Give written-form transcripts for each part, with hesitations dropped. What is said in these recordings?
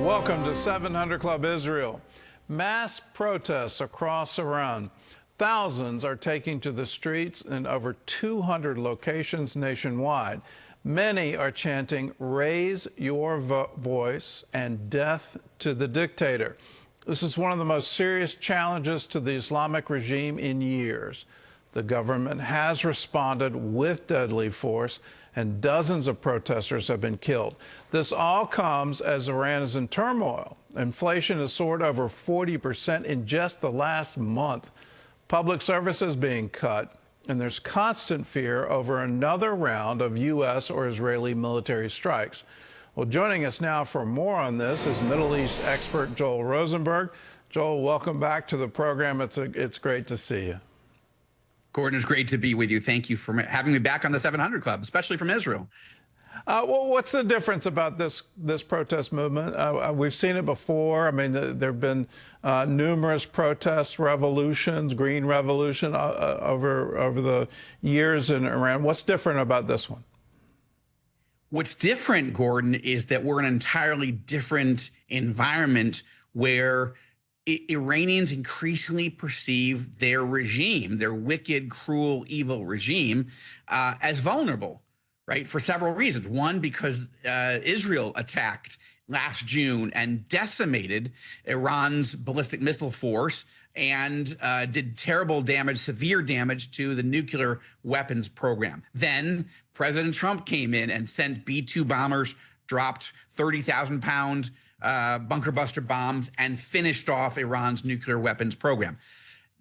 Welcome to 700 Club Israel. Mass protests across Iran. Thousands are taking to the streets in over 200 locations nationwide. Many are chanting, "Raise your voice" and "Death to the dictator." This is one of the most serious challenges to the Islamic regime in years. The government has responded with deadly force, and dozens of protesters have been killed. This all comes as Iran is in turmoil. Inflation has soared over 40% in just the last month. Public services being cut, and there's constant fear over another round of U.S. or Israeli military strikes. Well, joining us now for more on this is Middle East expert Joel Rosenberg. Joel, welcome back to the program. It's great to see you. Gordon, it's great to be with you. Thank you for having me back on the 700 Club, especially from Israel. Well, what's the difference about this protest movement? We've seen it before. I mean, there have been numerous protests, revolutions, green revolution over the years in Iran. What's different about this one? What's different, Gordon, is that we're in an entirely different environment where Iranians increasingly perceive their regime, their wicked, cruel, evil regime, as vulnerable, right? For several reasons. One, because Israel attacked last June and decimated Iran's ballistic missile force and did terrible damage, severe damage to the nuclear weapons program. Then President Trump came in and sent B-2 bombers, dropped 30,000-pound bunker buster bombs, and finished off Iran's nuclear weapons program.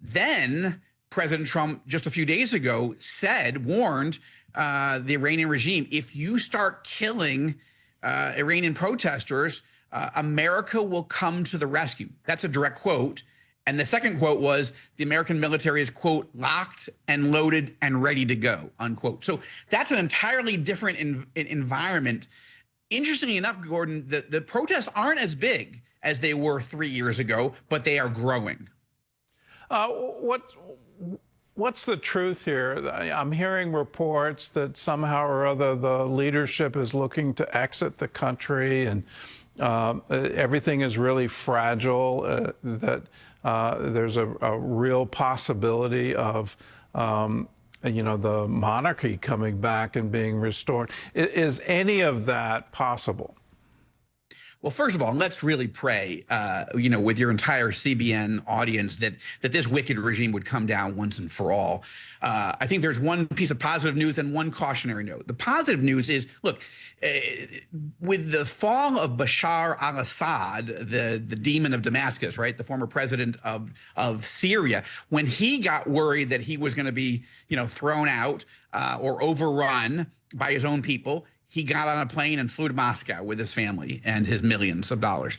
Then President Trump, just a few days ago, warned the Iranian regime, if you start killing Iranian protesters, America will come to the rescue. That's a direct quote. And the second quote was, the American military is, quote, locked and loaded and ready to go, unquote. So that's an entirely different environment. Interestingly enough, Gordon, the protests aren't as big as they were 3 years ago, but they are growing. What's the truth here? I'm hearing reports that somehow or other the leadership is looking to exit the country, and everything is really fragile, that there's a real possibility of the monarchy coming back and being restored. Is any of that possible? Well, first of all, let's really pray, with your entire CBN audience that this wicked regime would come down once and for all. I think there's one piece of positive news and one cautionary note. The positive news is, look, with the fall of Bashar al-Assad, the demon of Damascus, right, the former president of Syria, when he got worried that he was going to be, thrown out or overrun by his own people, he got on a plane and flew to Moscow with his family and his millions of dollars.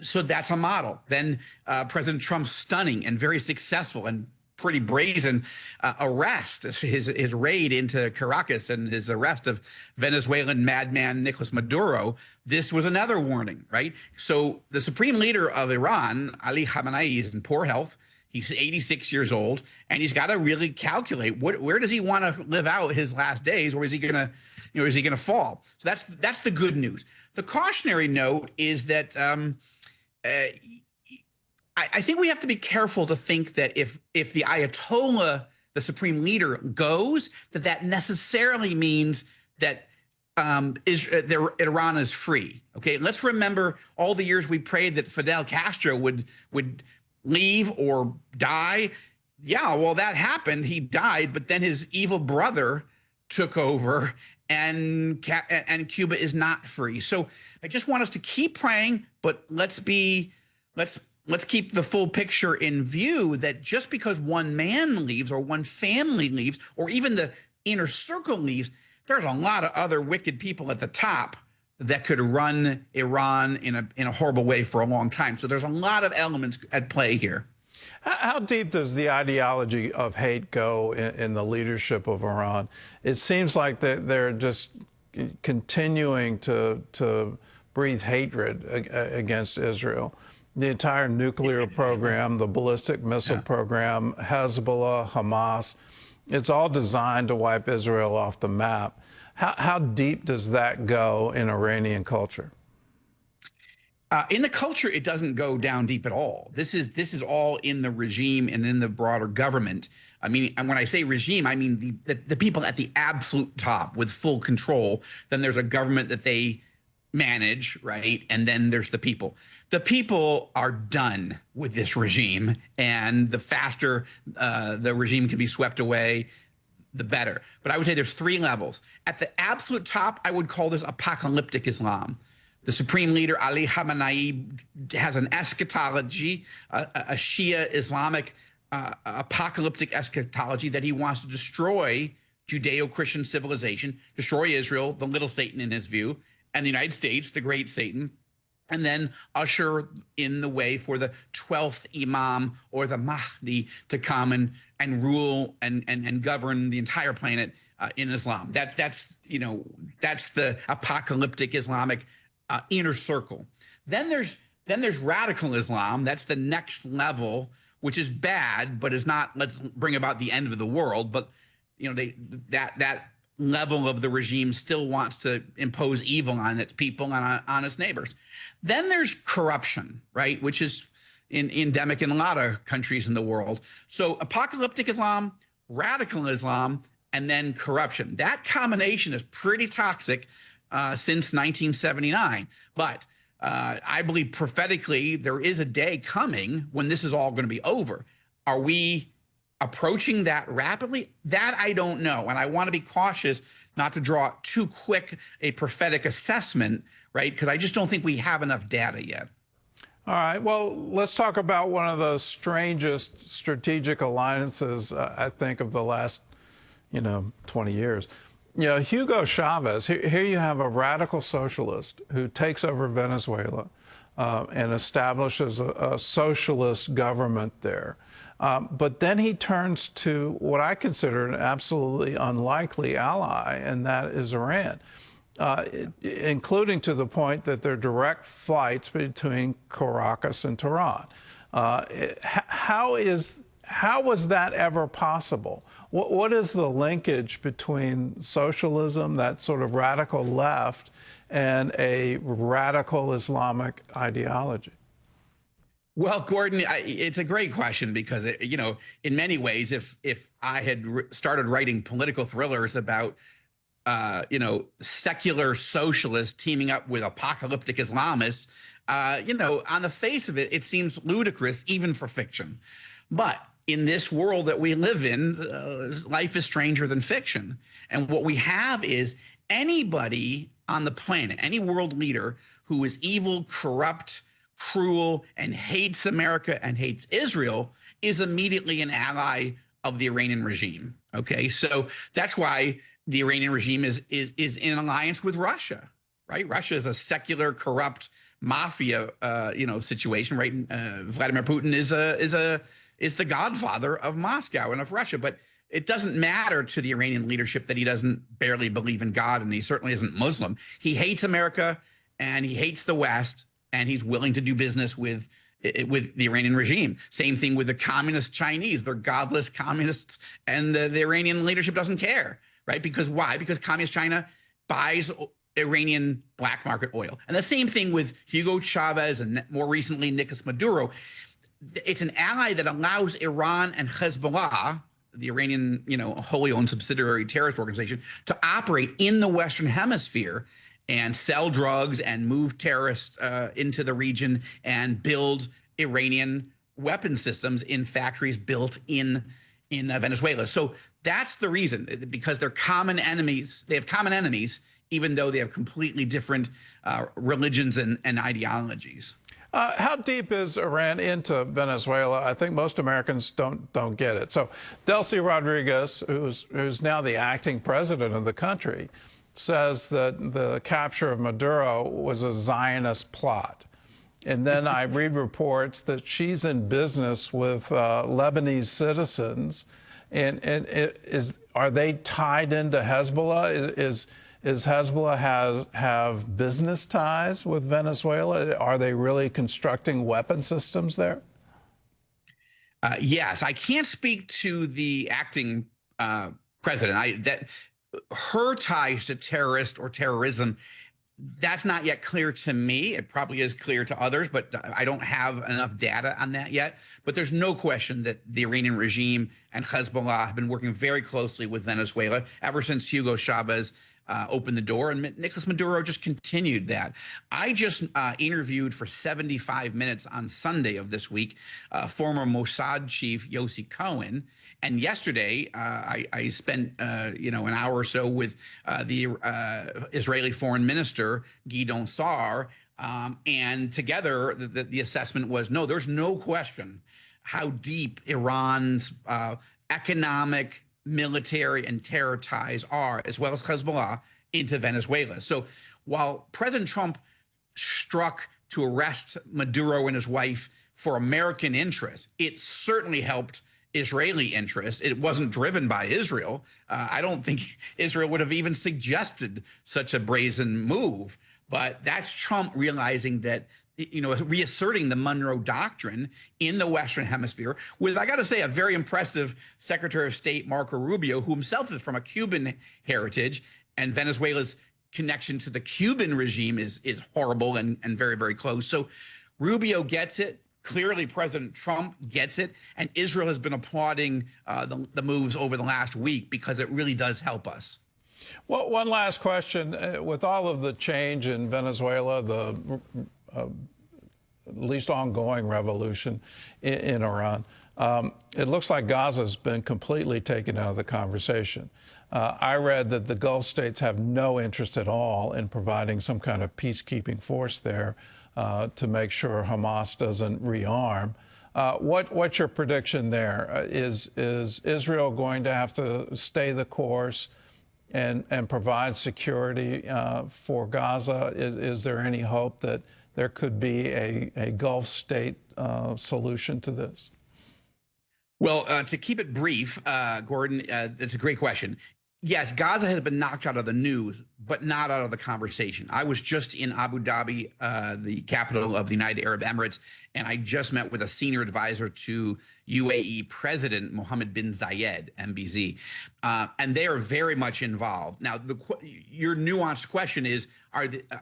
So that's a model. Then President Trump's stunning and very successful and pretty brazen arrest, his raid into Caracas and his arrest of Venezuelan madman Nicolas Maduro, this was another warning, right? So the supreme leader of Iran, Ali Khamenei, is in poor health. He's 86 years old, and he's got to really calculate where does he want to live out his last days, or is he going to fall? So that's the good news. The cautionary note is that I think we have to be careful to think that if the Ayatollah, the supreme leader, goes, that necessarily means that Iran is free. Okay, let's remember all the years we prayed that Fidel Castro would leave or die. Yeah, well, that happened. He died, but then his evil brother took over, and Cuba is not free. So I just want us to keep praying, but let's keep the full picture in view, that just because one man leaves or one family leaves or even the inner circle leaves, there's a lot of other wicked people at the top that could run Iran in a horrible way for a long time. So there's a lot of elements at play here. How deep does the ideology of hate go in the leadership of Iran? It seems like they're just continuing to breathe hatred against Israel. The entire nuclear program, the ballistic missile program, Hezbollah, Hamas, it's all designed to wipe Israel off the map. How deep does that go in Iranian culture? In the culture, it doesn't go down deep at all. This is all in the regime and in the broader government. I mean, and when I say regime, I mean the people at the absolute top with full control. Then there's a government that they manage, right? And then there's the people. The people are done with this regime, and the faster the regime can be swept away, the better. But I would say there's three levels. At the absolute top, I would call this apocalyptic Islam. The supreme leader, Ali Khamenei, has an eschatology, a Shia Islamic apocalyptic eschatology that he wants to destroy Judeo-Christian civilization, destroy Israel, the little Satan in his view, and the United States, the great Satan, and then usher in the way for the 12th Imam or the Mahdi to come and rule and govern the entire planet in Islam. That's the apocalyptic Islamic inner circle. Then there's radical Islam. That's the next level, which is bad, but is not, let's bring about the end of the world. But that level of the regime still wants to impose evil on its people and on its neighbors. Then there's corruption, right, which is endemic in a lot of countries in the world. So apocalyptic Islam, radical Islam, and then corruption. That combination is pretty toxic since 1979. But I believe prophetically there is a day coming when this is all going to be over. Are we approaching that rapidly? That I don't know. And I want to be cautious not to draw too quick a prophetic assessment, right? Because I just don't think we have enough data yet. All right. Well, let's talk about one of the strangest strategic alliances, I think, of the last, 20 years. Hugo Chavez, here you have a radical socialist who takes over Venezuela and establishes a socialist government there. But then he turns to what I consider an absolutely unlikely ally, and that is Iran, including to the point that there are direct flights between Caracas and Tehran. How was that ever possible? What is the linkage between socialism, that sort of radical left, and a radical Islamic ideology? Well, Gordon, it's a great question because, in many ways, if I had started writing political thrillers about, secular socialists teaming up with apocalyptic Islamists, on the face of it, it seems ludicrous even for fiction. But in this world that we live in, life is stranger than fiction. And what we have is anybody on the planet, any world leader who is evil, corrupt, cruel, and hates America and hates Israel is immediately an ally of the Iranian regime. Okay, so that's why the Iranian regime is in alliance with Russia, right? Russia is a secular, corrupt mafia, situation, right? Vladimir Putin is the godfather of Moscow and of Russia, but it doesn't matter to the Iranian leadership that he doesn't barely believe in God, and he certainly isn't Muslim. He hates America and he hates the West, and he's willing to do business with the Iranian regime. Same thing with the communist Chinese. They're godless communists, and the Iranian leadership doesn't care, right? Because why? Because communist China buys Iranian black market oil. And the same thing with Hugo Chavez and more recently Nicolas Maduro. It's an ally that allows Iran and Hezbollah, the Iranian, wholly owned subsidiary terrorist organization, to operate in the Western Hemisphere and sell drugs and move terrorists into the region and build Iranian weapon systems in factories built in Venezuela. So that's the reason, because they're common enemies. They have common enemies, even though they have completely different religions and ideologies. How deep is Iran into Venezuela? I think most Americans don't get it. So Delcy Rodriguez, who's now the acting president of the country, says that the capture of Maduro was a Zionist plot. And then I read reports that she's in business with Lebanese citizens. And are they tied into Hezbollah? Is Hezbollah have business ties with Venezuela? Are they really constructing weapon systems there? Yes, I can't speak to the acting president. Her ties to terrorist or terrorism That's not yet clear to me. It probably is clear to others, but I don't have enough data on that yet. But there's no question that the Iranian regime and Hezbollah have been working very closely with Venezuela ever since Hugo Chavez opened the door, and Nicolas Maduro just continued that. I just interviewed for 75 minutes on Sunday of this week former Mossad chief Yossi Cohen, and yesterday I spent an hour or so with the Israeli foreign minister Gideon Sa'ar, and together the assessment was no, there's no question how deep Iran's economic, military, and terror ties are, as well as Hezbollah, into Venezuela. So while President Trump struck to arrest Maduro and his wife for American interests, it certainly helped Israeli interests. It wasn't driven by Israel. I don't think Israel would have even suggested such a brazen move. But that's Trump realizing that, reasserting the Monroe Doctrine in the Western Hemisphere with, I got to say, a very impressive Secretary of State, Marco Rubio, who himself is from a Cuban heritage, and Venezuela's connection to the Cuban regime is horrible and very, very close. So Rubio gets it. Clearly, President Trump gets it. And Israel has been applauding the moves over the last week because it really does help us. Well, one last question. With all of the change in Venezuela, the at least ongoing revolution in Iran, it looks like Gaza's been completely taken out of the conversation. I read that the Gulf states have no interest at all in providing some kind of peacekeeping force there to make sure Hamas doesn't rearm. What's your prediction there? Is Israel going to have to stay the course and provide security for Gaza? Is there any hope that there could be a Gulf state solution to this? Well, to keep it brief, Gordon, that's a great question. Yes, Gaza has been knocked out of the news, but not out of the conversation. I was just in Abu Dhabi, the capital of the United Arab Emirates, and I just met with a senior advisor to UAE President Mohammed bin Zayed, MBZ, and they are very much involved. Now, your nuanced question is,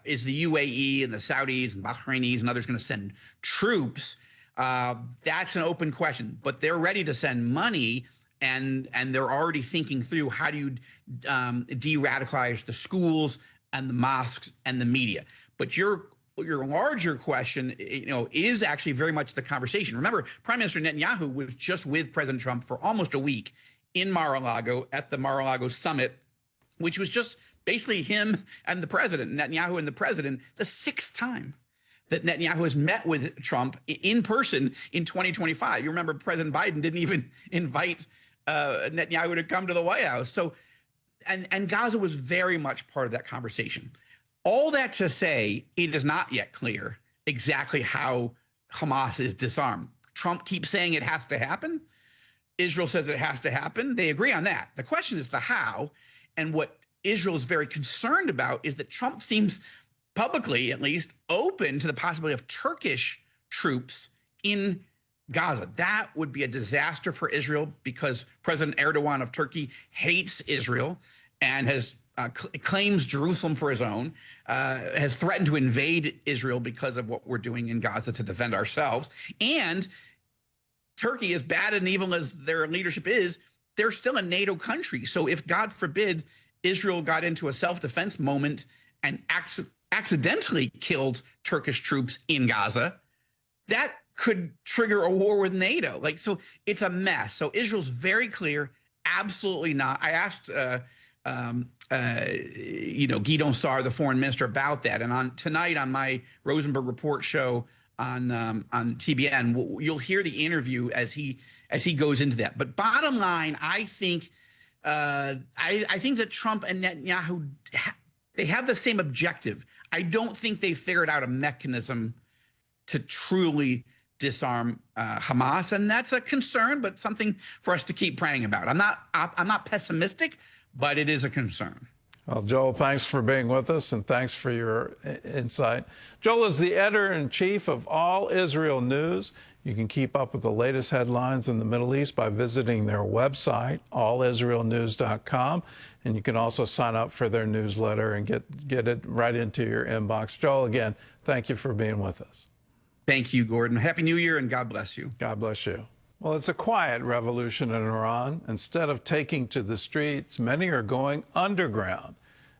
is the UAE and the Saudis and Bahrainis and others going to send troops? That's an open question, but they're ready to send money. And they're already thinking through how do you de-radicalize the schools and the mosques and the media. But your larger question, is actually very much the conversation. Remember, Prime Minister Netanyahu was just with President Trump for almost a week in Mar-a-Lago at the Mar-a-Lago summit, which was just basically him and the president, Netanyahu and the president, the sixth time that Netanyahu has met with Trump in person in 2025. You remember President Biden didn't even invite Netanyahu to come to the White House. So, and Gaza was very much part of that conversation. All that to say, it is not yet clear exactly how Hamas is disarmed. Trump keeps saying it has to happen. Israel says it has to happen. They agree on that. The question is the how. And what Israel is very concerned about is that Trump seems publicly, at least, open to the possibility of Turkish troops in Gaza. That would be a disaster for Israel because President Erdogan of Turkey hates Israel and has claims Jerusalem for his own, has threatened to invade Israel because of what we're doing in Gaza to defend ourselves. And Turkey, as bad and evil as their leadership is, they're still a NATO country. So if, God forbid, Israel got into a self-defense moment and accidentally killed Turkish troops in Gaza, that could trigger a war with NATO. So it's a mess. So Israel's very clear, absolutely not. I asked, Gideon Sa'ar, the foreign minister, about that. And tonight on my Rosenberg Report show on TBN, you'll hear the interview as he goes into that. But bottom line, I think that Trump and Netanyahu, they have the same objective. I don't think they figured out a mechanism to truly disarm Hamas, and that's a concern, but something for us to keep praying about. I'm not pessimistic, but it is a concern. Well, Joel, thanks for being with us, and thanks for your insight. Joel is the editor-in-chief of All Israel News. You can keep up with the latest headlines in the Middle East by visiting their website, allisraelnews.com. And you can also sign up for their newsletter and get it right into your inbox. Joel, again, thank you for being with us. Thank you, Gordon. Happy New Year, and God bless you. God bless you. Well, it's a quiet revolution in Iran. Instead of taking to the streets, many are going underground,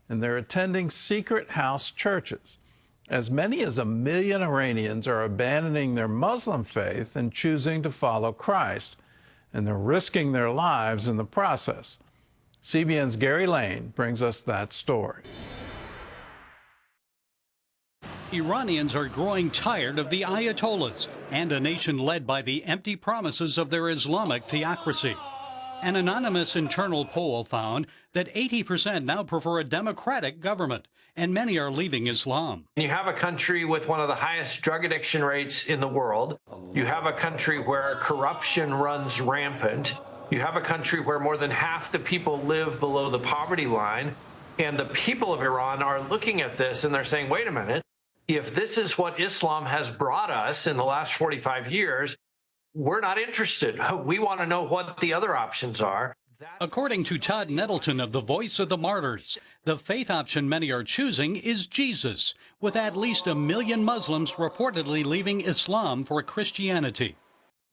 and they're attending secret house churches. As many as 1 million Iranians are abandoning their Muslim faith and choosing to follow Christ, and they're risking their lives in the process. CBN's Gary Lane brings us that story. Iranians are growing tired of the Ayatollahs and a nation led by the empty promises of their Islamic theocracy. An anonymous internal poll found that 80% now prefer a democratic government, and many are leaving Islam. You have a country with one of the highest drug addiction rates in the world. You have a country where corruption runs rampant. You have a country where more than half the people live below the poverty line. And the people of Iran are looking at this and they're saying, wait a minute. If this is what Islam has brought us in the last 45 years, we're not interested. We want to know what the other options are. According to Todd Nettleton of the Voice of the Martyrs, the faith option many are choosing is Jesus, with at least 1 million Muslims reportedly leaving Islam for Christianity.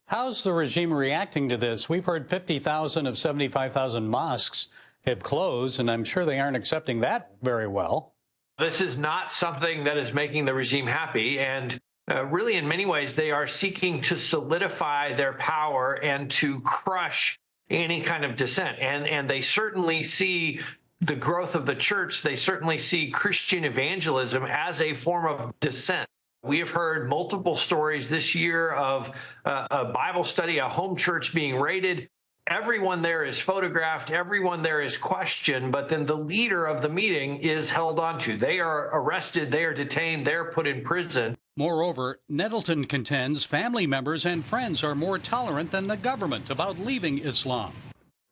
How's the regime reacting to this? We've heard 50,000 of 75,000 mosques have closed, and I'm sure they aren't accepting that very well. This is not something that is making the regime happy, and really in many ways they are seeking to solidify their power and to crush any kind of dissent. And they certainly see the growth of the church. They certainly see Christian evangelism as a form of dissent. We have heard multiple stories this year of a Bible study, a home church being raided. Everyone there is photographed, everyone there is questioned, but then the leader of the meeting is held onto. They are arrested, they are detained, they're put in prison. Moreover, Nettleton contends family members and friends are more tolerant than the government about leaving Islam.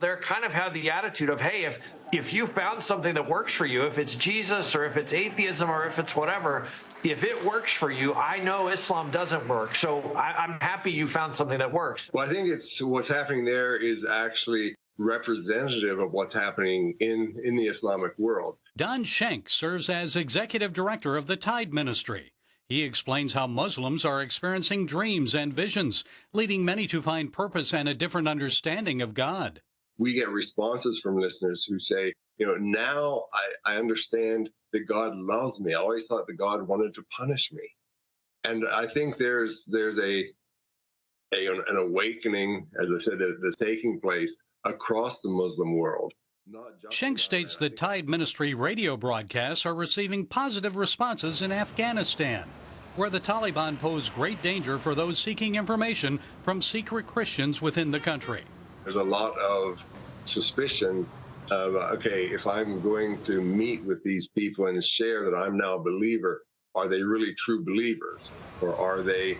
They're kind of have the attitude of, hey, if you found something that works for you, if it's Jesus or if it's atheism or if it's whatever, if it works for you, I know Islam doesn't work. So I'm happy you found something that works. Well, I think what's happening there is actually representative of what's happening in the Islamic world. Don Schenk serves as executive director of the Tide Ministry. He explains how Muslims are experiencing dreams and visions, leading many to find purpose and a different understanding of God. We get responses from listeners who say, now I understand that God loves me. I always thought that God wanted to punish me. And I think there's an awakening, as I said, that's taking place across the Muslim world. Schenk states that Tide Ministry radio broadcasts are receiving positive responses in Afghanistan, where the Taliban pose great danger for those seeking information from secret Christians within the country. There's a lot of suspicion of, okay, if I'm going to meet with these people and share that I'm now a believer, are they really true believers? Or are they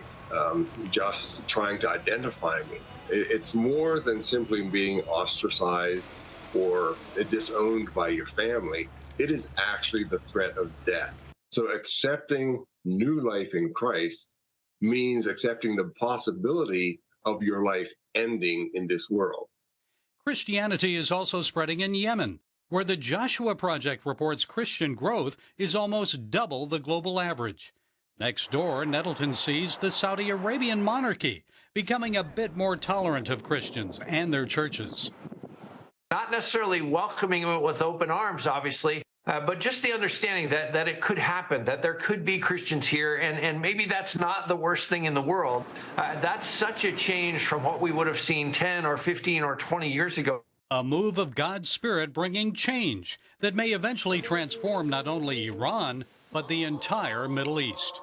just trying to identify me? It's more than simply being ostracized or disowned by your family. It is actually the threat of death. So accepting new life in Christ means accepting the possibility of your life ending in this world. Christianity is also spreading in Yemen, where the Joshua Project reports Christian growth is almost double the global average. Next door, Nettleton sees the Saudi Arabian monarchy becoming a bit more tolerant of Christians and their churches. Not necessarily welcoming it with open arms, obviously, but just the understanding that it could happen, that there could be Christians here, and maybe that's not the worst thing in the world. That's such a change from what we would have seen 10 or 15 or 20 years ago. A move of God's Spirit bringing change that may eventually transform not only Iran, but the entire Middle East.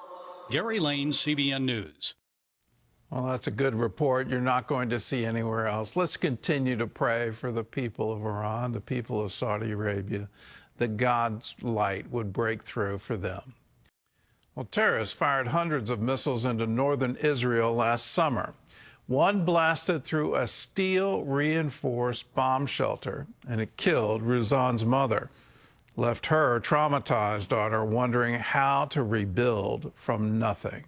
Gary Lane, CBN News. Well, that's a good report you're not going to see anywhere else. Let's continue to pray for the people of Iran, the people of Saudi Arabia, that God's light would break through for them. Well, terrorists fired hundreds of missiles into northern Israel last summer. One blasted through a steel-reinforced bomb shelter, and it killed Ruzan's mother, left her traumatized daughter wondering how to rebuild from nothing.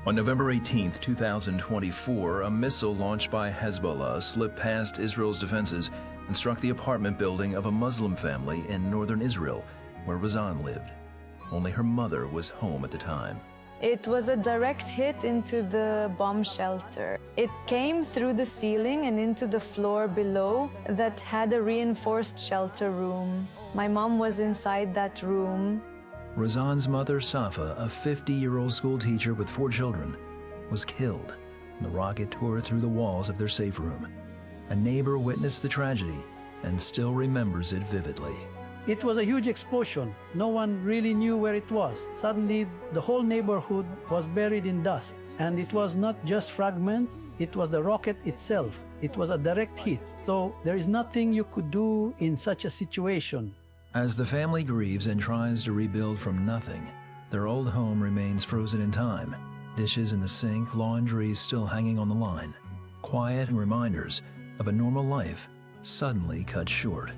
On November 18, 2024, a missile launched by Hezbollah slipped past Israel's defenses and struck the apartment building of a Muslim family in northern Israel, where Razan lived. Only her mother was home at the time. It was a direct hit into the bomb shelter. It came through the ceiling and into the floor below that had a reinforced shelter room. My mom was inside that room. Razan's mother, Safa, a 50-year-old school teacher with 4 children, was killed. The rocket tore through the walls of their safe room. A neighbor witnessed the tragedy and still remembers it vividly. It was a huge explosion. No one really knew where it was. Suddenly, the whole neighborhood was buried in dust. And it was not just fragments, it was the rocket itself. It was a direct hit. So there is nothing you could do in such a situation. As the family grieves and tries to rebuild from nothing, their old home remains frozen in time. Dishes in the sink, laundry still hanging on the line. Quiet and reminders of a normal life suddenly cut short.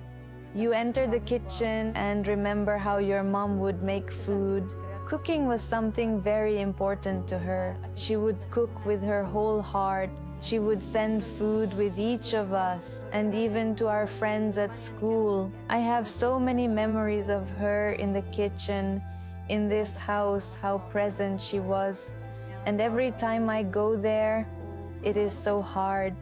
You enter the kitchen and remember how your mom would make food. Cooking was something very important to her. She would cook with her whole heart. She would send food with each of us and even to our friends at school. I have so many memories of her in the kitchen, in this house, how present she was. And every time I go there, it is so hard.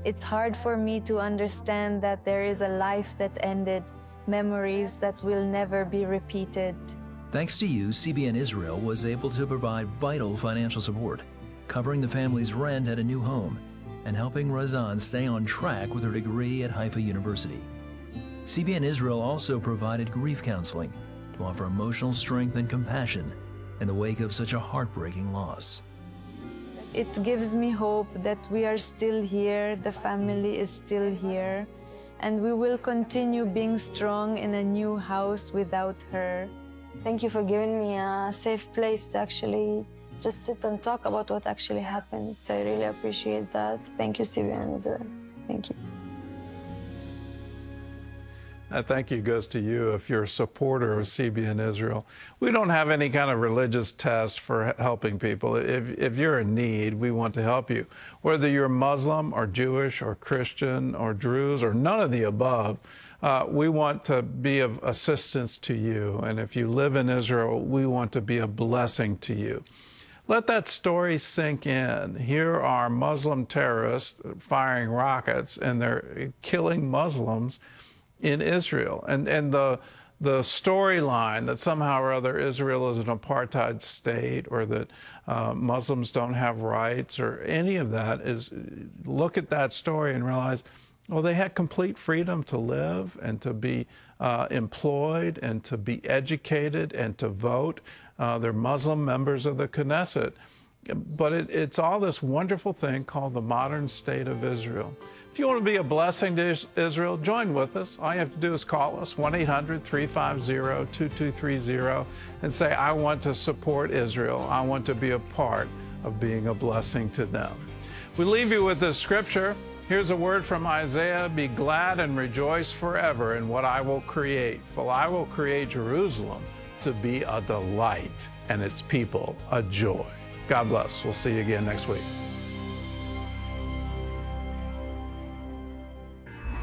It's hard for me to understand that there is a life that ended, memories that will never be repeated. Thanks to you, CBN Israel was able to provide vital financial support, covering the family's rent at a new home and helping Razan stay on track with her degree at Haifa University. CBN Israel also provided grief counseling to offer emotional strength and compassion in the wake of such a heartbreaking loss. It gives me hope that we are still here, the family is still here, and we will continue being strong in a new house without her. Thank you for giving me a safe place to actually just sit and talk about what actually happened. So I really appreciate that. Thank you, CBN Israel. Thank you. That thank you goes to you if you're a supporter of CBN Israel. We don't have any kind of religious test for helping people. If you're in need, we want to help you. Whether you're Muslim or Jewish or Christian or Druze or none of the above, we want to be of assistance to you. And if you live in Israel, we want to be a blessing to you. Let that story sink in. Here are Muslim terrorists firing rockets, and they're killing Muslims in Israel. And the storyline that somehow or other Israel is an apartheid state or that Muslims don't have rights or any of that is, look at that story and realize, well, they had complete freedom to live and to be employed and to be educated and to vote. They're Muslim members of the Knesset. But it's all this wonderful thing called the modern state of Israel. If you want to be a blessing to Israel, join with us. All you have to do is call us, 1-800-350-2230, and say, I want to support Israel. I want to be a part of being a blessing to them. We leave you with this scripture. Here's a word from Isaiah, be glad and rejoice forever in what I will create, for I will create Jerusalem to be a delight and its people a joy. God bless. We'll see you again next week.